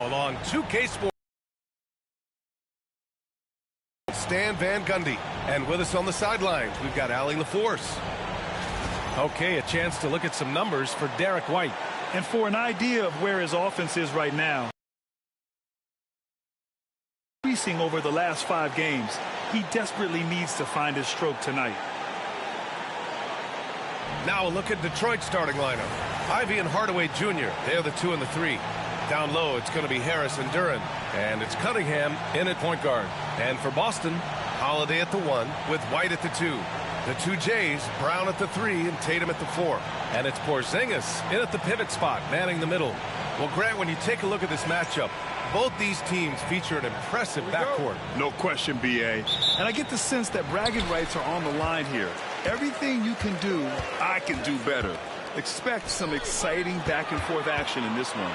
On 2K Sports, Stan Van Gundy. And with us on the sidelines, we've got Allie LaForce. Okay, a chance to look at some numbers for Derek White. And for an idea of where his offense is right now, increasing over the last 5 games, he desperately needs to find his stroke tonight. Now a look at Detroit's starting lineup. Ivy and Hardaway Jr., they're the 2 and the 3. Down low, it's going to be Harris and Duren. And it's Cunningham in at point guard. And for Boston, Holiday at the 1 with White at the 2. The 2 Jays, Brown at the 3 and Tatum at the 4. And it's Porzingis in at the pivot spot, manning the middle. Well, Grant, when you take a look at this matchup, both these teams feature an impressive backcourt. No question, B.A. And I get the sense that bragging rights are on the line here. Everything you can do, I can do better. Expect some exciting back-and-forth action in this one.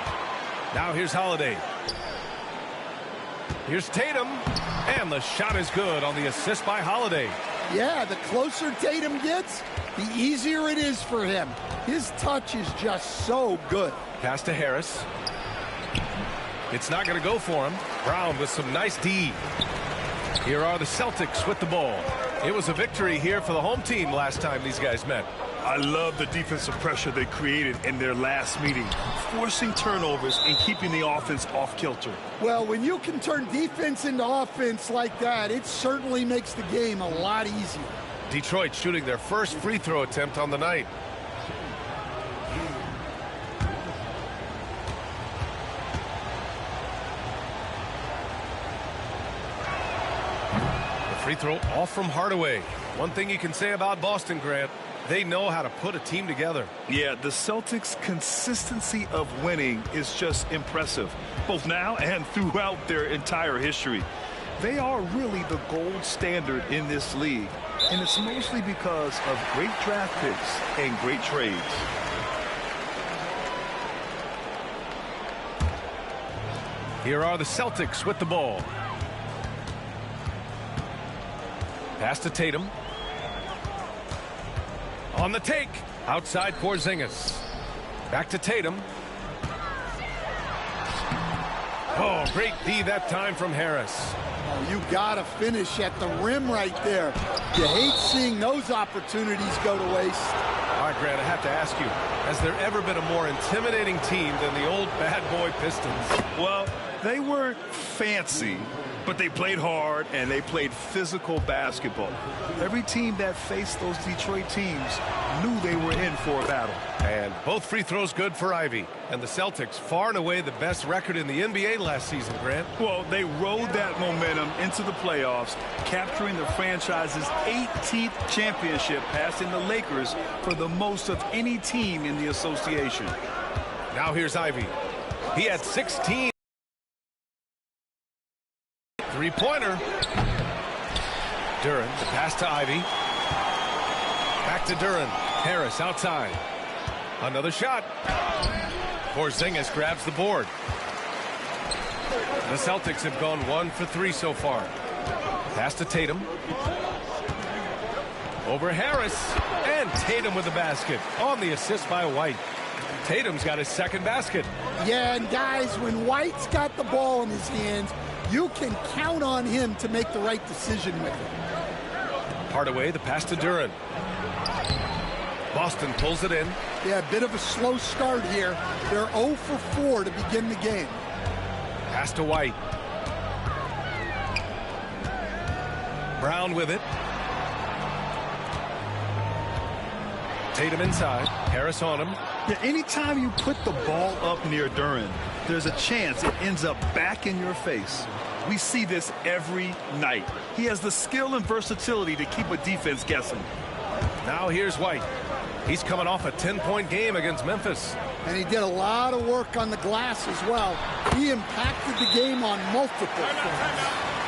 Now here's Holiday. Here's Tatum. And the shot is good on the assist by Holiday. Yeah, the closer Tatum gets, the easier it is for him. His touch is just so good. Pass to Harris. It's not going to go for him. Brown with some nice D. Here are the Celtics with the ball. It was a victory here for the home team last time these guys met. I love the defensive pressure they created in their last meeting, forcing turnovers and keeping the offense off kilter. Well, when you can turn defense into offense like that, it certainly makes the game a lot easier. Detroit shooting their first free throw attempt on the night. The free throw off from Hardaway. One thing you can say about Boston, Grant, they know how to put a team together. Yeah, the Celtics' consistency of winning is just impressive, both now and throughout their entire history. They are really the gold standard in this league, and it's mostly because of great draft picks and great trades. Here are the Celtics with the ball. Pass to Tatum. On the take, outside Porzingis. Back to Tatum. Oh, great D that time from Harris. Oh, you gotta finish at the rim right there. You hate seeing those opportunities go to waste. All right, Grant, I have to ask you, has there ever been a more intimidating team than the old bad boy Pistons? Well, they weren't fancy, but they played hard and they played physical basketball. Every team that faced those Detroit teams knew they were in for a battle. And both free throws good for Ivy. And the Celtics far and away the best record in the NBA last season, Grant. Well, they rode that momentum into the playoffs, capturing the franchise's 18th championship, passing the Lakers for the most of any team in the association. Now here's Ivy. He had 16. Three-pointer. Duren, the pass to Ivy. Back to Duren. Harris outside. Another shot. Porzingis grabs the board. The Celtics have gone 1 for 3 so far. Pass to Tatum. Over Harris. And Tatum with the basket on the assist by White. Tatum's got his second basket. Yeah, and guys, when White's got the ball in his hands, you can count on him to make the right decision with it. Hardaway, the pass to Duren. Boston pulls it in. Yeah, a bit of a slow start here. They're 0 for 4 to begin the game. Pass to White. Brown with it. Tatum inside. Harris on him. Yeah, anytime you put the ball up near Duren, there's a chance it ends up back in your face. We see this every night. He has the skill and versatility to keep a defense guessing. Now here's White. He's coming off a 10-point game against Memphis. And he did a lot of work on the glass as well. He impacted the game on multiple fronts.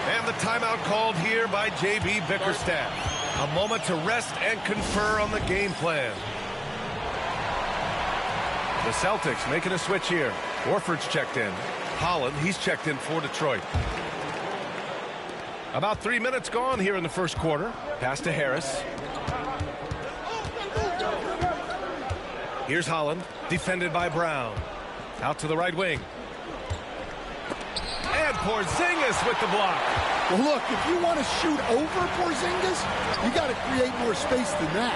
And the timeout called here by J.B. Bickerstaff. A moment to rest and confer on the game plan. The Celtics making a switch here. Horford's checked in. Holland, he's checked in for Detroit. About 3 minutes gone here in the first quarter. Pass to Harris. Here's Holland, defended by Brown. Out to the right wing. Porzingis with the block. Well, look, if you want to shoot over Porzingis, you got to create more space than that.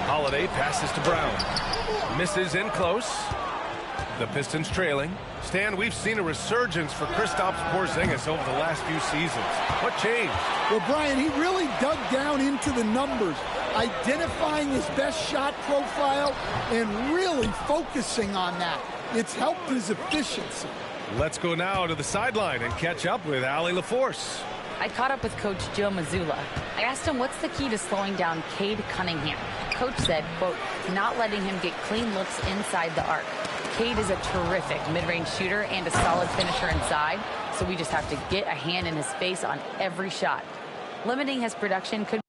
Holiday passes to Brown. Misses in close. The Pistons trailing. Stan, we've seen a resurgence for Kristaps Porzingis over the last few seasons. What changed? Well, Brian, he really dug down into the numbers, identifying his best shot profile and really focusing on that. It's helped his efficiency. Let's go now to the sideline and catch up with Allie LaForce. I caught up with Coach Joe Mazzulla. I asked him what's the key to slowing down Cade Cunningham. Coach said, quote, not letting him get clean looks inside the arc. Cade is a terrific mid-range shooter and a solid finisher inside, so we just have to get a hand in his face on every shot. Limiting his production could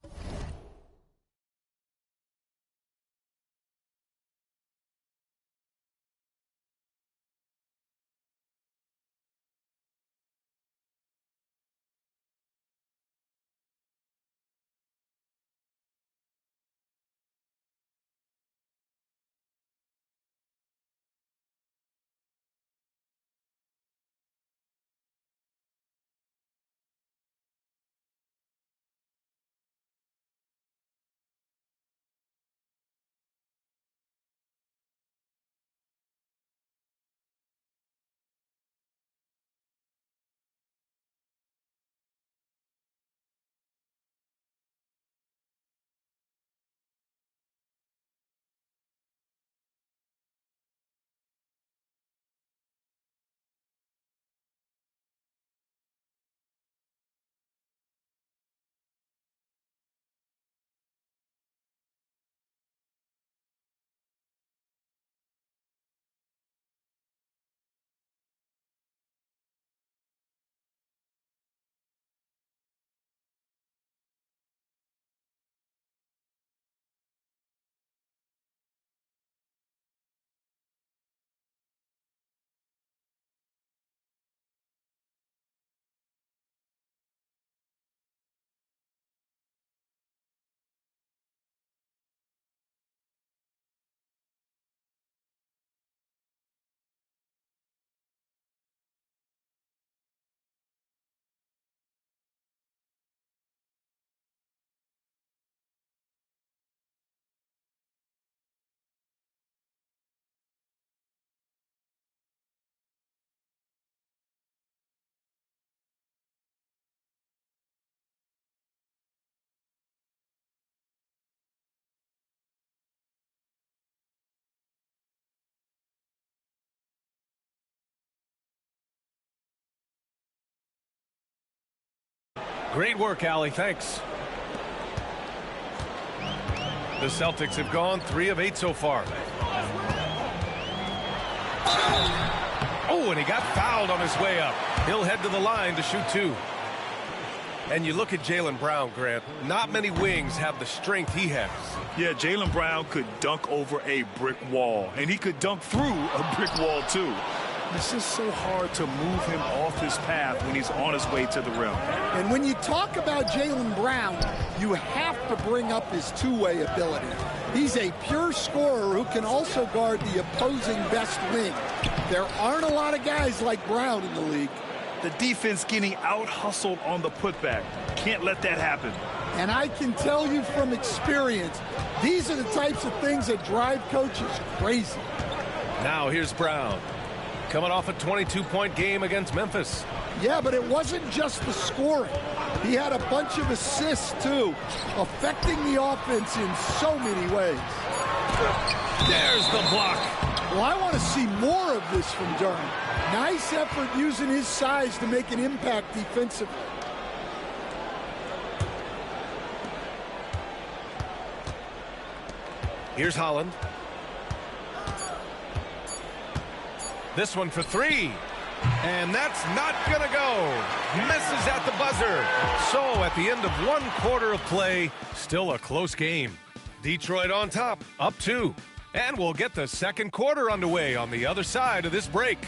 Great work, Allie. Thanks. The Celtics have gone 3 of 8 so far. Oh, and he got fouled on his way up. He'll head to the line to shoot 2. And you look at Jaylen Brown, Grant. Not many wings have the strength he has. Yeah, Jaylen Brown could dunk over a brick wall, and he could dunk through a brick wall, too. It's just so hard to move him off his path when he's on his way to the rim. And when you talk about Jaylen Brown, you have to bring up his two-way ability. He's a pure scorer who can also guard the opposing best wing. There aren't a lot of guys like Brown in the league. The defense getting out-hustled on the putback. Can't let that happen. And I can tell you from experience, these are the types of things that drive coaches crazy. Now here's Brown. Coming off a 22-point game against Memphis. Yeah, but it wasn't just the scoring. He had a bunch of assists, too, affecting the offense in so many ways. There's the block. Well, I want to see more of this from Durham. Nice effort using his size to make an impact defensively. Here's Holland. This one for 3. And that's not going to go. Misses at the buzzer. So at the end of 1 quarter of play, still a close game. Detroit on top, up 2. And we'll get the second quarter underway on the other side of this break.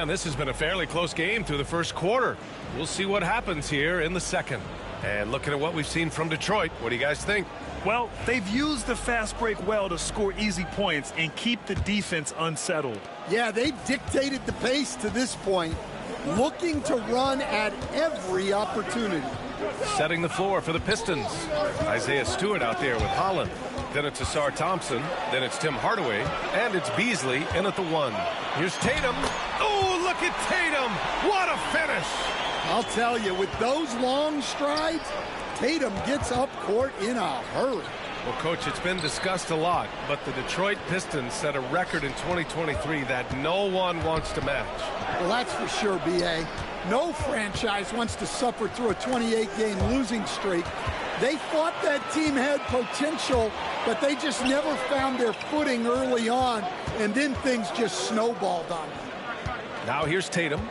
And this has been a fairly close game through the first quarter. We'll see what happens here in the second. And looking at what we've seen from Detroit, what do you guys think? Well, they've used the fast break well to score easy points and keep the defense unsettled. Yeah, they've dictated the pace to this point, looking to run at every opportunity. Setting the floor for the Pistons. Isaiah Stewart out there with Holland. Then it's Asar Thompson. Then it's Tim Hardaway. And it's Beasley in at the 1. Here's Tatum. Oh, look at Tatum. What a finish. I'll tell you, with those long strides, Tatum gets up court in a hurry. Well, Coach, it's been discussed a lot, but the Detroit Pistons set a record in 2023 that no one wants to match. Well, that's for sure, B.A. No franchise wants to suffer through a 28-game losing streak. They thought that team had potential, but they just never found their footing early on, and then things just snowballed on them. Now here's Tatum.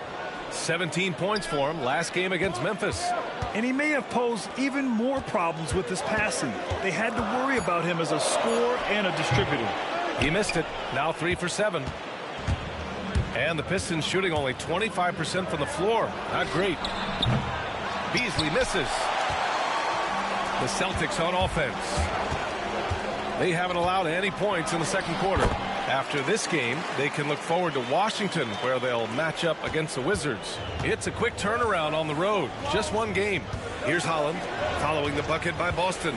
17 points for him last game against Memphis. And he may have posed even more problems with his passing. They had to worry about him as a scorer and a distributor. He missed it. Now 3 for 7. And the Pistons shooting only 25% from the floor. Not great. Beasley misses. The Celtics on offense. They haven't allowed any points in the second quarter. After this game, they can look forward to Washington, where they'll match up against the Wizards. It's a quick turnaround on the road. Just one game. Here's Holland, following the bucket by Boston.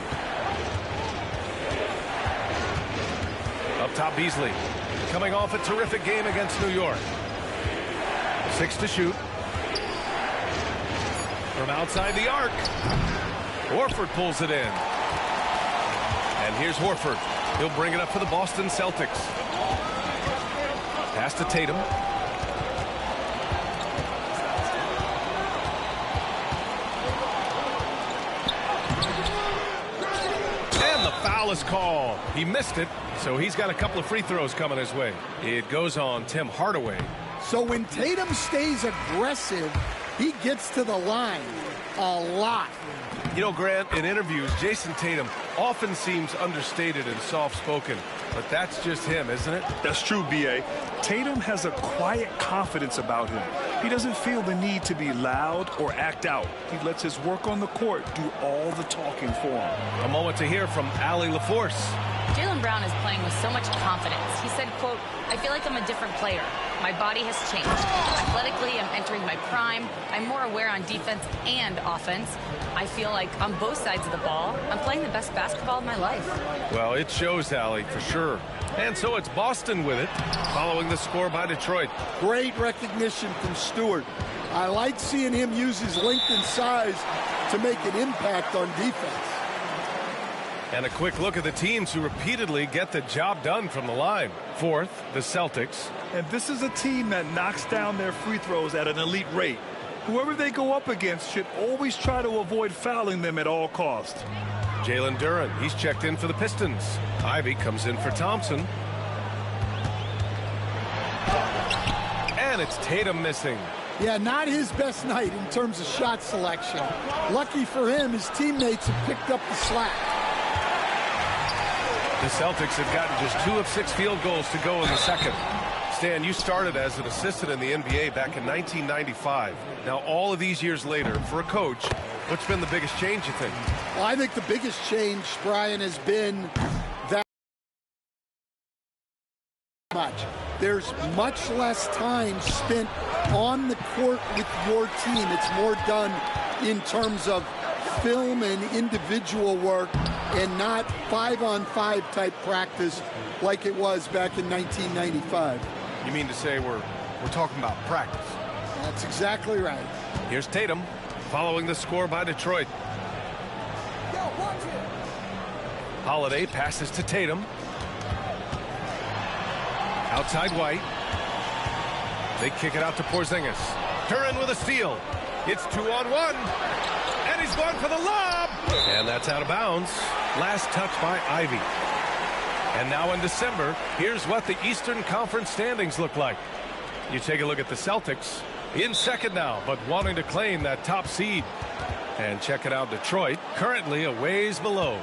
Up top, Beasley. Coming off a terrific game against New York. 6 to shoot. From outside the arc. Horford pulls it in. And here's Horford. He'll bring it up for the Boston Celtics. Pass to Tatum. And the foul is called. He missed it, so he's got a couple of free throws coming his way. It goes on Tim Hardaway. So when Tatum stays aggressive, he gets to the line a lot. You know, Grant, in interviews, Jason Tatum often seems understated and soft-spoken, but that's just him, isn't it? That's true, B.A. Tatum has a quiet confidence about him. He doesn't feel the need to be loud or act out. He lets his work on the court do all the talking for him. A moment to hear from Allie LaForce. Jaylen Brown is playing with so much confidence. He said, quote, "I feel like I'm a different player. My body has changed. Athletically, I'm entering my prime. I'm more aware on defense and offense. I feel like on both sides of the ball, I'm playing the best basketball of my life." Well, it shows, Allie, for sure. And so it's Boston with it, following the score by Detroit. Great recognition from Stewart. I like seeing him use his length and size to make an impact on defense. And a quick look at the teams who repeatedly get the job done from the line. Fourth, the Celtics. And this is a team that knocks down their free throws at an elite rate. Whoever they go up against should always try to avoid fouling them at all costs. Jalen Duren, he's checked in for the Pistons. Ivy comes in for Thompson. And it's Tatum missing. Yeah, not his best night in terms of shot selection. Lucky for him, his teammates have picked up the slack. The Celtics have gotten just 2 of 6 field goals to go in the second. Stan, you started as an assistant in the NBA back in 1995. Now, all of these years later, for a coach, what's been the biggest change, you think? Well, I think the biggest change, Brian, has been that much. There's much less time spent on the court with your team. It's more done in terms of film and individual work and not 5-on-5 type practice like it was back in 1995. You mean to say we're talking about practice? That's exactly right. Here's Tatum following the score by Detroit. Holiday passes to Tatum. Outside White. They kick it out to Porzingis. Duren with a steal. It's 2-on-1. And he's going for the lob. And that's out of bounds. Last touch by Ivy. And now in December, here's what the Eastern Conference standings look like. You take a look at the Celtics in second now, but wanting to claim that top seed. And check it out, Detroit, currently a ways below.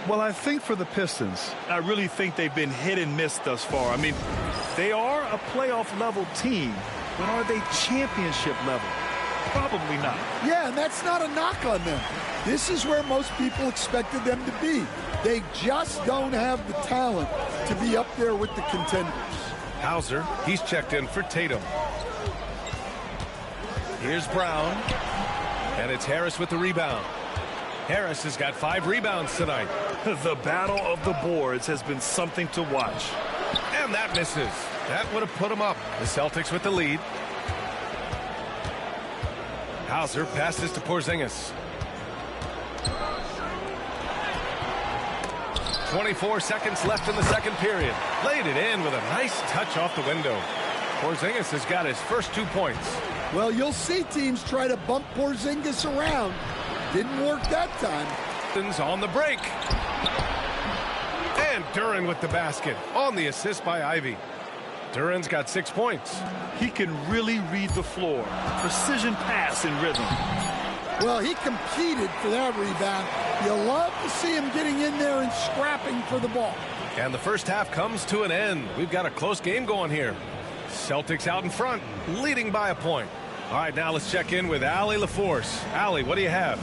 Well, I think for the Pistons, I really think they've been hit and miss thus far. I mean, they are a playoff level team, But are they championship level? Probably not. Yeah, and that's not a knock on them. This is where most people expected them to be. They just don't have the talent to be up there with the contenders. Hauser, he's checked in for Tatum. Here's Brown. And it's Harris with the rebound. Harris has got 5 rebounds tonight. The battle of the boards has been something to watch. And that misses. That would have put him up. The Celtics with the lead. Hauser passes to Porzingis. 24 seconds left in the second period. Laid it in with a nice touch off the window. Porzingis has got his first 2 points. Well, you'll see teams try to bump Porzingis around. Didn't work that time. Pistons on the break. And Duren with the basket on the assist by Ivy. Duren's got 6 points. He can really read the floor. Precision pass in rhythm. Well, he competed for that rebound. You love to see him getting in there and scrapping for the ball. And the first half comes to an end. We've got a close game going here. Celtics out in front, leading by a point. All right, now let's check in with Allie LaForce. Allie, what do you have?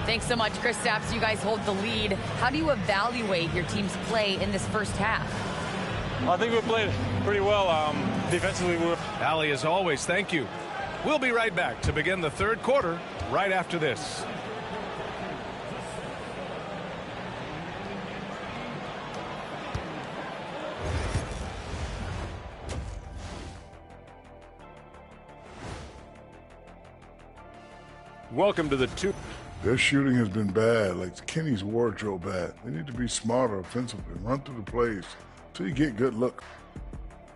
Thanks so much, Chris Stapps. You guys hold the lead. How do you evaluate your team's play in this first half? I think we played pretty well. Defensively, Allie, as always, thank you. We'll be right back to begin the third quarter right after this. Welcome to the two. Their shooting has been bad, like Kenny's wardrobe bad. They need to be smarter offensively, run through the plays till you get good look.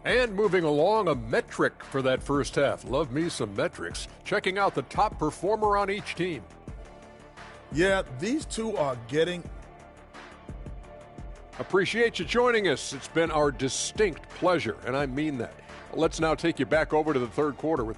And moving along, a metric for that first half. Love me some metrics. Checking out the top performer on each team. Yeah, these two are getting... Appreciate you joining us. It's been our distinct pleasure, and I mean that. Let's now take you back over to the third quarter with...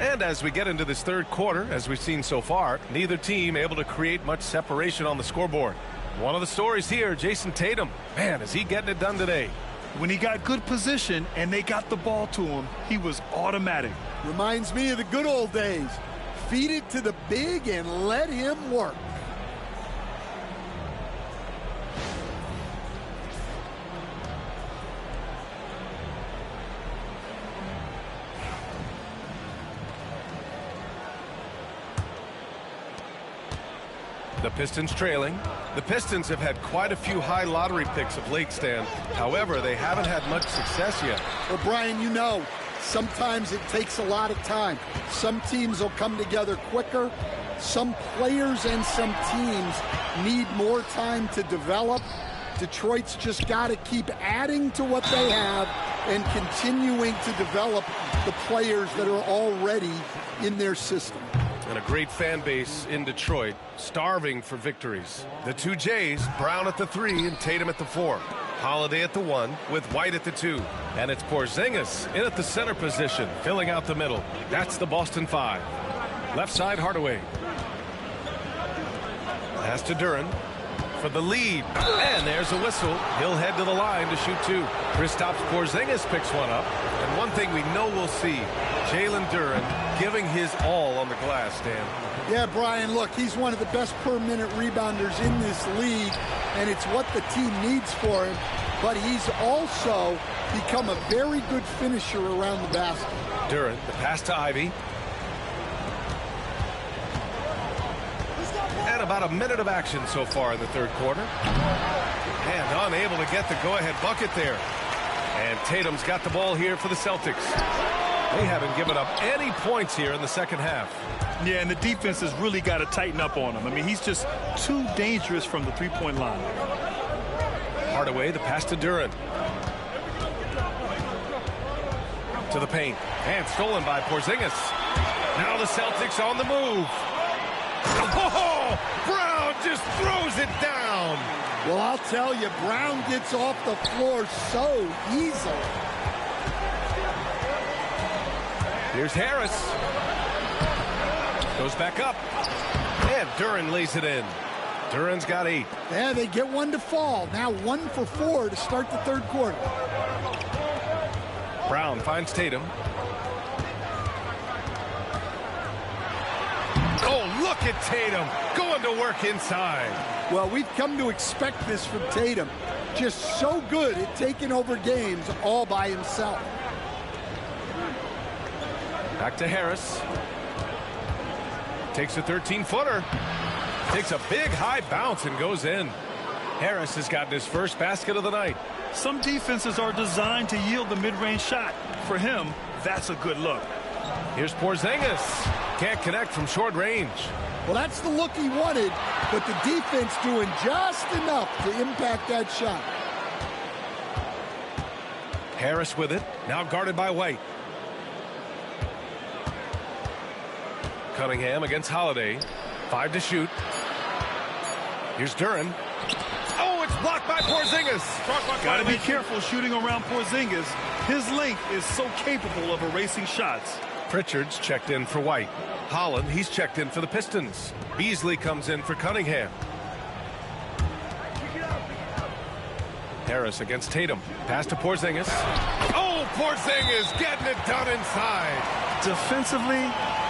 And as we get into this third quarter, as we've seen so far, neither team able to create much separation on the scoreboard. One of the stories here, Jason Tatum. Man, is he getting it done today? When he got good position and they got the ball to him, he was automatic. Reminds me of the good old days. Feed it to the big and let him work. The Pistons trailing. The Pistons have had quite a few high lottery picks of late, Stan. However, they haven't had much success yet. Well, Brian, you know, sometimes it takes a lot of time. Some teams will come together quicker. Some players and some teams need more time to develop. Detroit's just got to keep adding to what they have and continuing to develop the players that are already in their system. And a great fan base in Detroit, starving for victories. The two Jays, Brown at the 3 and Tatum at the 4. Holiday at the 1 with White at the 2. And it's Porzingis in at the center position, filling out the middle. That's the Boston 5. Left side, Hardaway. Pass to Duren for the lead. And there's a whistle. He'll head to the line to shoot 2. Kristaps Porzingis picks one up. And one thing we know we'll see, Jalen Duren giving his all on the glass, Dan. Yeah, Brian, look, he's one of the best per-minute rebounders in this league, and it's what the team needs for him. But he's also become a very good finisher around the basket. Duren, the pass to Ivy. And about a minute of action so far in the third quarter. And unable to get the go-ahead bucket there. And Tatum's got the ball here for the Celtics. They haven't given up any points here in the second half. Yeah, and the defense has really got to tighten up on him. I mean, he's just too dangerous from the three-point line. Hardaway, the pass to Duren. To the paint. And stolen by Porzingis. Now the Celtics on the move. Oh, Brown just throws it down. Well, I'll tell you, Brown gets off the floor so easily. Here's Harris. Goes back up. And Duren lays it in. Duran's got 8. Yeah, they get one to fall. Now 1 for 4 to start the third quarter. Brown finds Tatum. Oh, look at Tatum going to work inside. Well, we've come to expect this from Tatum. Just so good at taking over games all by himself. Back to Harris. Takes a 13-footer. Takes a big high bounce and goes in. Harris has gotten his first basket of the night. Some defenses are designed to yield the mid-range shot. For him, that's a good look. Here's Porzingis. Can't connect from short range. Well, that's the look he wanted, but the defense doing just enough to impact that shot. Harris with it. Now guarded by White. Cunningham against Holiday. 5 to shoot. Here's Duran. Oh, it's blocked by Porzingis. Got to be careful shooting around Porzingis. His length is so capable of erasing shots. Pritchard's checked in for White. Holland, he's checked in for the Pistons. Beasley comes in for Cunningham. Harris against Tatum. Pass to Porzingis. Oh, Porzingis getting it done inside. Defensively,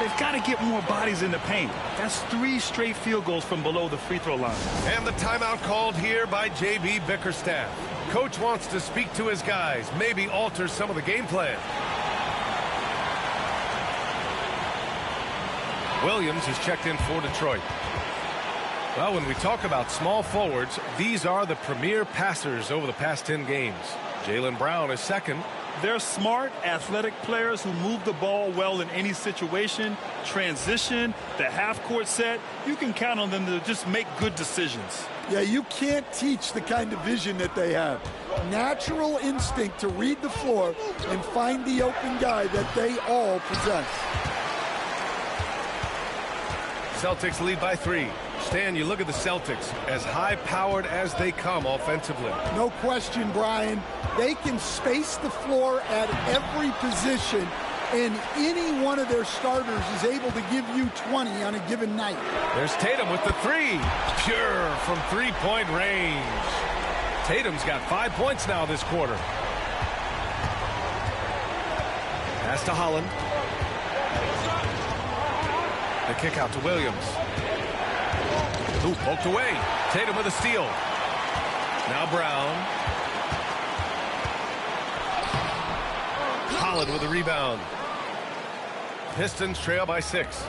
they've got to get more bodies in the paint. That's 3 straight field goals from below the free throw line. And the timeout called here by J.B. Bickerstaff. Coach wants to speak to his guys, maybe alter some of the game plan. Williams is checked in for Detroit. Well, when we talk about small forwards, these are the premier passers over the past 10 games. Jaylen Brown is second. They're smart, athletic players who move the ball well in any situation, transition, the half-court set. You can count on them to just make good decisions. Yeah, you can't teach the kind of vision that they have. Natural instinct to read the floor and find the open guy that they all possess. Celtics lead by 3. Stan, you look at the Celtics, as high-powered as they come offensively. No question, Brian. They can space the floor at every position, and any one of their starters is able to give you 20 on a given night. There's Tatum with the 3. Pure from three-point range. Tatum's got 5 points now this quarter. Pass to Holland. The kick out to Williams. Ooh, poked away. Tatum with a steal. Now Brown. Holland with a rebound. Pistons trail by 6.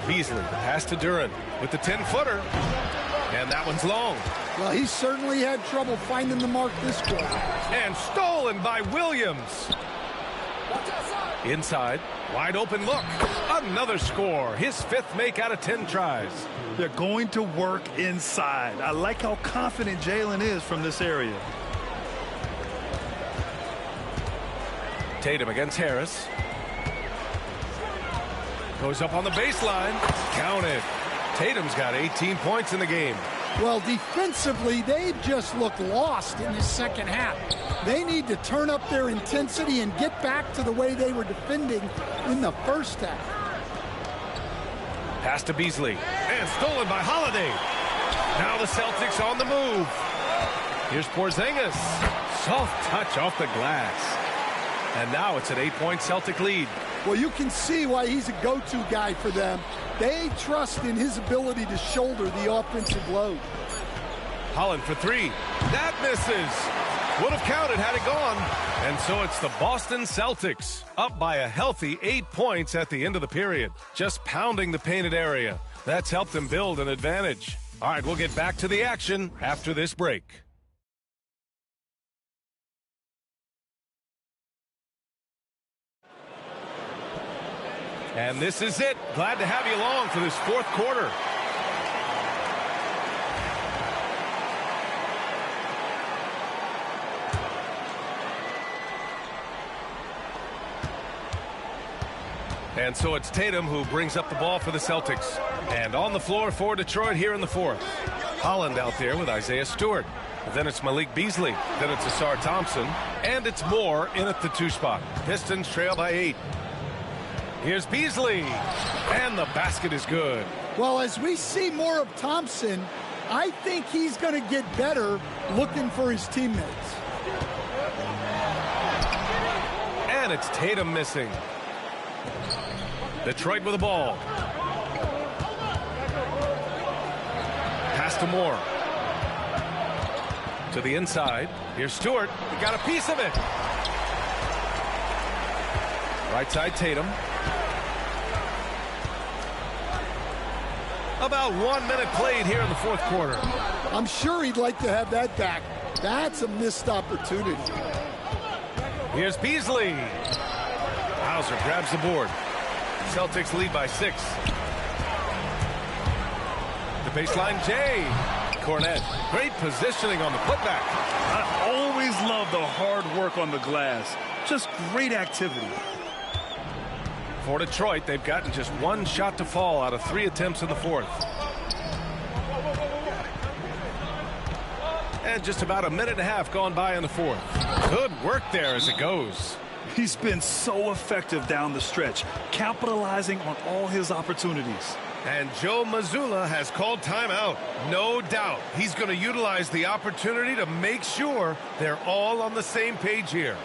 Beasley, the pass to Duran with the 10-footer. And that one's long. Well, he certainly had trouble finding the mark this quarter. And stolen by Williams. Inside, wide open look. Another score. His 5th make out of 10 tries. They're going to work inside. I like how confident Jaylen is from this area. Tatum against Harris. Goes up on the baseline. Counted. Tatum's got 18 points in the game. Well, defensively, they've just looked lost in this second half. They need to turn up their intensity and get back to the way they were defending in the first half. Pass to Beasley. And stolen by Holiday. Now the Celtics on the move. Here's Porzingis. Soft touch off the glass. And now it's an 8-point Celtic lead. Well, you can see why he's a go-to guy for them. They trust in his ability to shoulder the offensive load. Holland for 3. That misses. Would have counted had it gone. And so it's the Boston Celtics up by a healthy 8 points at the end of the period. Just pounding the painted area. That's helped them build an advantage. All right, we'll get back to the action after this break. And this is it. Glad to have you along for this 4th quarter. And so it's Tatum who brings up the ball for the Celtics. And on the floor for Detroit here in the 4th. Holland out there with Isaiah Stewart. Then it's Malik Beasley. Then it's Asar Thompson. And it's Moore in at the 2 spot. Pistons trail by 8. Here's Beasley. And the basket is good. Well, as we see more of Thompson, I think he's going to get better looking for his teammates. And it's Tatum missing. Detroit with the ball. Pass to Moore. To the inside. Here's Stewart. He got a piece of it. Right side Tatum. About 1 minute played here in the fourth quarter. I'm sure he'd like to have that back. That's a missed opportunity. Here's Beasley. Hauser grabs the board. Celtics lead by 6. The baseline, Jay. Cornette. Great positioning on the putback. I always love the hard work on the glass. Just great activity. For Detroit, they've gotten just 1 shot to fall out of 3 attempts in the fourth. And just about a minute and a half gone by in the fourth. Good work there as it goes. He's been so effective down the stretch, capitalizing on all his opportunities. And Joe Mazzulla has called timeout. No doubt he's going to utilize the opportunity to make sure they're all on the same page here.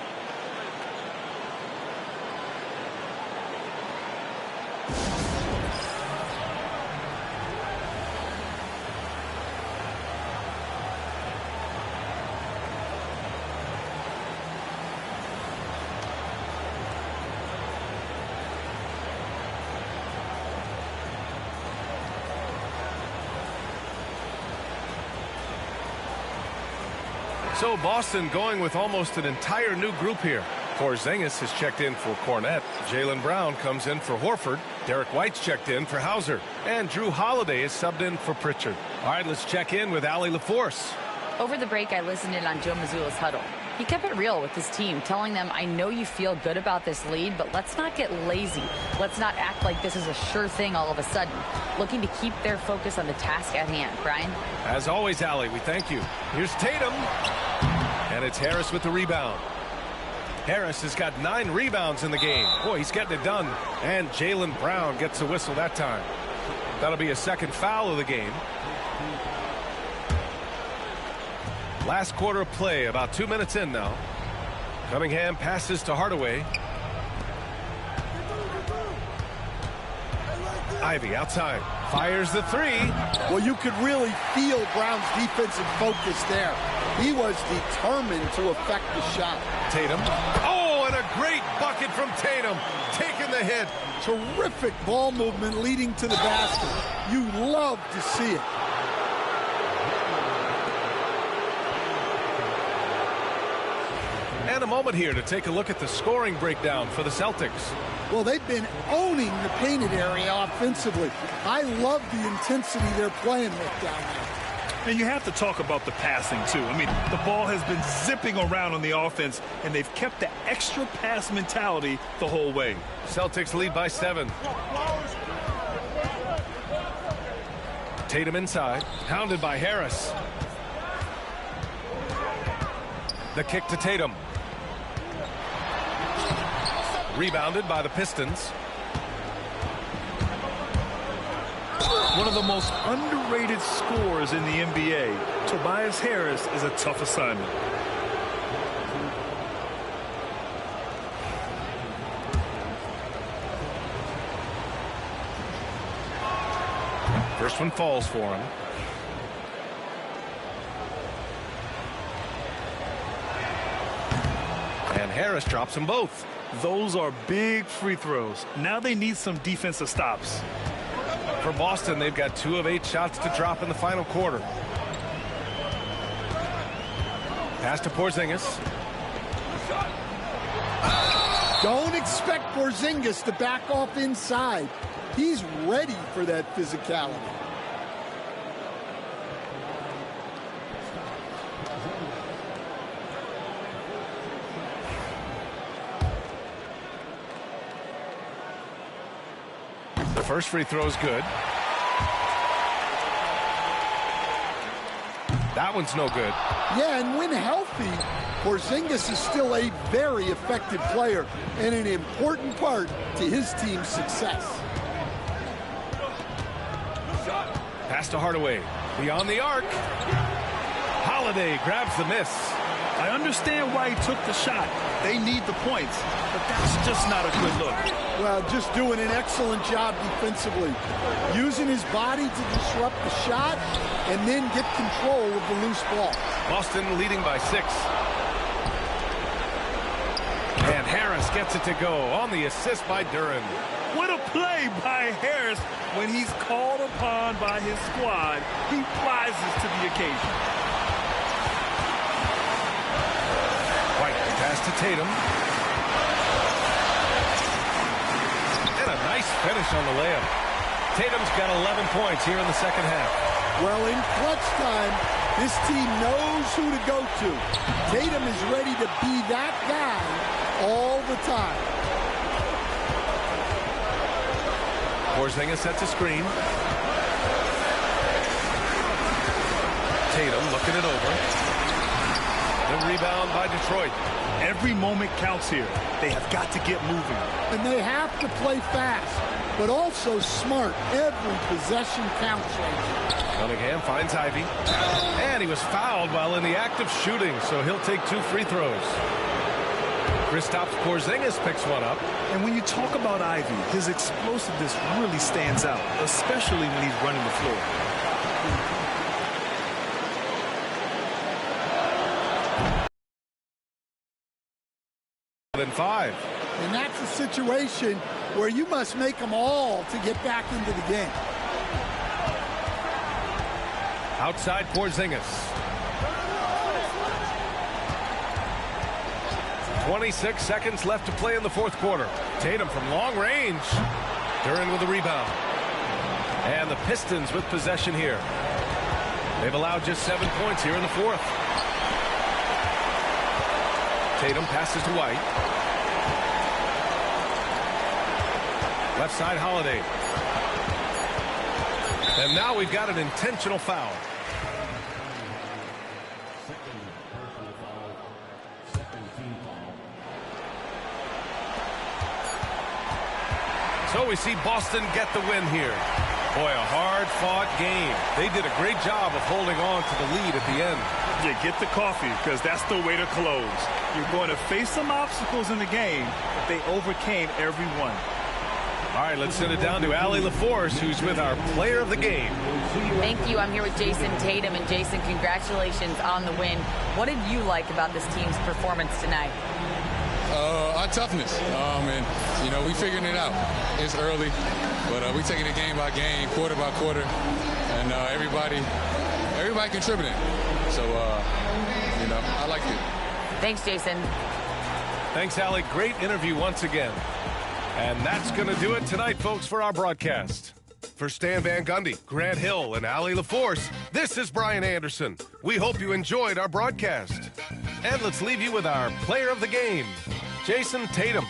So Boston going with almost an entire new group here. Porzingis has checked in for Cornette. Jaylen Brown comes in for Horford. Derek White's checked in for Hauser. And Drew Holiday is subbed in for Pritchard. All right, let's check in with Allie LaForce. Over the break, I listened in on Joe Mazzulla's huddle. He kept it real with his team, telling them, I know you feel good about this lead, but let's not get lazy. Let's not act like this is a sure thing all of a sudden. Looking to keep their focus on the task at hand. Brian? As always, Allie, we thank you. Here's Tatum. And it's Harris with the rebound. Harris has got 9 rebounds in the game. Boy, he's getting it done. And Jaylen Brown gets a whistle that time. That'll be a second foul of the game. Last quarter of play, about 2 minutes in now. Cunningham passes to Hardaway. Ivy outside. Fires the 3. Well, you could really feel Brown's defensive focus there. He was determined to affect the shot. Tatum. Oh, and a great bucket from Tatum. Taking the hit. Terrific ball movement leading to the basket. You love to see it. And a moment here to take a look at the scoring breakdown for the Celtics. Well, they've been owning the painted area offensively. I love the intensity they're playing with down there. And you have to talk about the passing, too. I mean, the ball has been zipping around on the offense, and they've kept the extra pass mentality the whole way. Celtics lead by 7. Tatum inside, hounded by Harris. The kick to Tatum. Rebounded by the Pistons. One of the most underrated scorers in the NBA, Tobias Harris, is a tough assignment. First one falls for him. And Harris drops them both. Those are big free throws. Now they need some defensive stops. For Boston, they've got 2 of 8 shots to drop in the final quarter. Pass to Porzingis. Don't expect Porzingis to back off inside. He's ready for that physicality. The first free throw is good. That one's no good. Yeah, and when healthy, Porzingis is still a very effective player and an important part to his team's success. Pass to Hardaway. Beyond the arc. Holiday grabs the miss. I understand why he took the shot. They need the points, but that's just not a good look. Well, just doing an excellent job defensively. Using his body to disrupt the shot and then get control of the loose ball. Boston leading by 6. And Harris gets it to go on the assist by Duren. What a play by Harris. When he's called upon by his squad, he rises to the occasion. White pass to Tatum. And a nice finish on the layup. Tatum's got 11 points here in the second half. Well, in clutch time, this team knows who to go to. Tatum is ready to be that guy all the time. Porzingis sets a screen. Tatum looking it over. The rebound by Detroit. Every moment counts here. They have got to get moving. And they have to play fast, but also smart. Every possession counts. Cunningham finds Ivy. And he was fouled while in the act of shooting, so he'll take 2 free throws. Kristaps Porzingis picks one up. And when you talk about Ivy, his explosiveness really stands out, especially when he's running the floor. Than 5. And that's a situation where you must make them all to get back into the game. Outside Porzingis. 26 seconds left to play in the fourth quarter. Tatum from long range. Duren with the rebound. And the Pistons with possession here. They've allowed just 7 points here in the fourth. Tatum passes to White. Left side Holiday. And now we've got an intentional foul. So we see Boston get the win here. Boy, a hard-fought game. They did a great job of holding on to the lead at the end. Yeah, get the coffee, because that's the way to close. You're going to face some obstacles in the game, but they overcame every one. All right, let's send it down to Allie LaForce, who's with our player of the game. Thank you. I'm here with Jason Tatum. And Jason, congratulations on the win. What did you like about this team's performance tonight? Our toughness. And, we figuring it out. It's early, but we taking it game by game, quarter by quarter, and everybody contributing. So, I liked it. Thanks, Jason. Thanks, Allie. Great interview once again. And that's going to do it tonight, folks, for our broadcast. For Stan Van Gundy, Grant Hill, and Allie LaForce, this is Brian Anderson. We hope you enjoyed our broadcast. And let's leave you with our player of the game, Jason Tatum.